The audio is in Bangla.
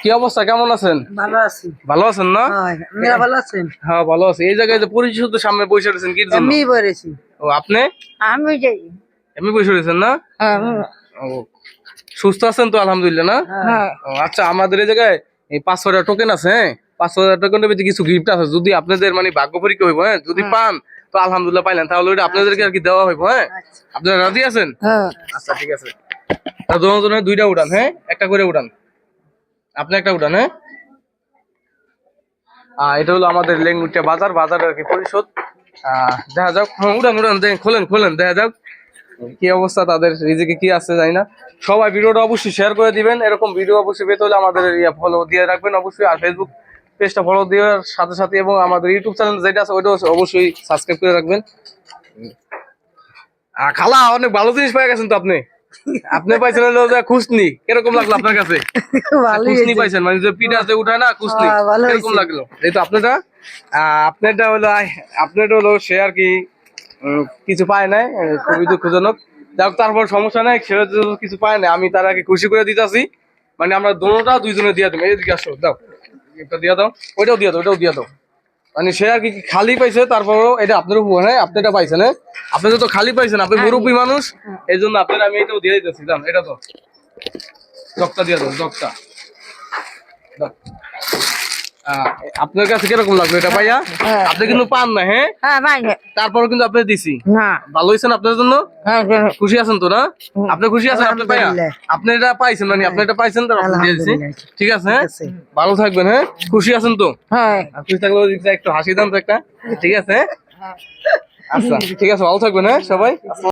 কি অবস্থা, কেমন আছেন? ভালো আছি। ভালো আছেন না? আপনারা ভালো আছেন? হ্যাঁ ভালো আছি। এই জায়গায় যে পরিচিত সামনে বসে রয়েছেন কি জন্য? আমি বলেছি। ও আপনি আমি যাই। এমনি বসে রয়েছেন না? ও সুস্থ আছেন তো আলহামদুলিল্লাহ না? হ্যাঁ। ও আচ্ছা, আমাদের এই জায়গায় এই 500 টোকেন আছে, হ্যাঁ 500 টোকেনের ভিতরে কিছু গিফট আছে, যদি আপনাদের মানে ভাগ্য পরীক্ষা হইব, হ্যাঁ যদি পান তো আলহামদুলিল্লাহ পাইলেন, তাহলে ওইটা আপনাদেরকে আর কি দেওয়া হইব। হ্যাঁ আপনারা রাজি আছেন? হ্যাঁ। আচ্ছা ঠিক আছে, তা দুজনে দুইটা উড়ান, হ্যাঁ একটা করে উড়ান, আপনি একটা উড়ান। হ্যাঁ এটা হলো আমাদের লেঙ্গুটিয়া বাজার, বাজারের আর কি পরিষদ। দেখা যাক, উড়ান উড়ান, খোলেন খোলেন, দেখা যাক কি অবস্থা, তাদের রিজিকে কি আছে জানি না। সবাই ভিডিওটা অবশ্যই শেয়ার করে দিবেন, এরকম ভিডিও অবশ্যই পেতে হলে আমাদের ফলো দিয়ে রাখবেন অবশ্যই, আর ফেসবুক পেজটা ফলো দেওয়ার সাথে সাথে এবং আমাদের ইউটিউব চ্যানেল যেটা আছে ওইটা অবশ্যই সাবস্ক্রাইব করে রাখবেন। খালা অনেক ভালো জিনিস পেয়ে গেছেন তো আপনি। আপনি পাইছেন হলো যে খুশনি, কিরকম লাগলো আপনার কাছে? খুশনি পাইছেন মানে যে পিঠা যে উঠায় না খুশনি, কিরকম লাগলো? এই তো আপনারটা আপনারটা হলো সে আর কি কিছু পায় নাই, খুবই দুঃখজনক। যাক তারপর সমস্যা নাই, সে কিছু পায় না, আমি তার আগে খুশি করে দিতেছি, মানে আমরা দোনোটা দুইজনে দিয়ে দেবো। এইদিকে আসো, দাও একটা দিয়ে দাও, ওইটাও দিয়ে দাও, ওইটাও দিয়ে দাও। মানে সে আর কি খালি পাইছে, তারপরও এটা আপনার উপর, হ্যাঁ আপনি এটা পাইছেন, হ্যাঁ আপনি তো খালি পাইছেন, আপনি মুরব্বী মানুষ, এই জন্য আপনার আমি এটাও দিয়ে দিতেছি। দাম এটা তো জগটা দিয়ে দাও, জগটা দাও। আপনার কাছে কিরকম লাগলো এটা পাইয়া? আপনি কিন্তু পান না, হ্যাঁ তারপরও কিন্তু আপনি দিছি, ভালো হয়েছেন আপনার জন্য, খুশি আছেন তো না? আপনি খুশি আছেন আপনি পাইয়া? আপনি এটা পাইছেন মানে আপনি এটা পাইছেন, তার আপনি দিয়ে দিছি। ঠিক আছে, হ্যাঁ ভালো থাকবেন, হ্যাঁ খুশি আছেন তো? খুশি থাকলে একটু হাসি দেন তো একটা, ঠিক আছে? আচ্ছা ঠিক আছে, ভালো থাকবেন, হ্যাঁ সবাই।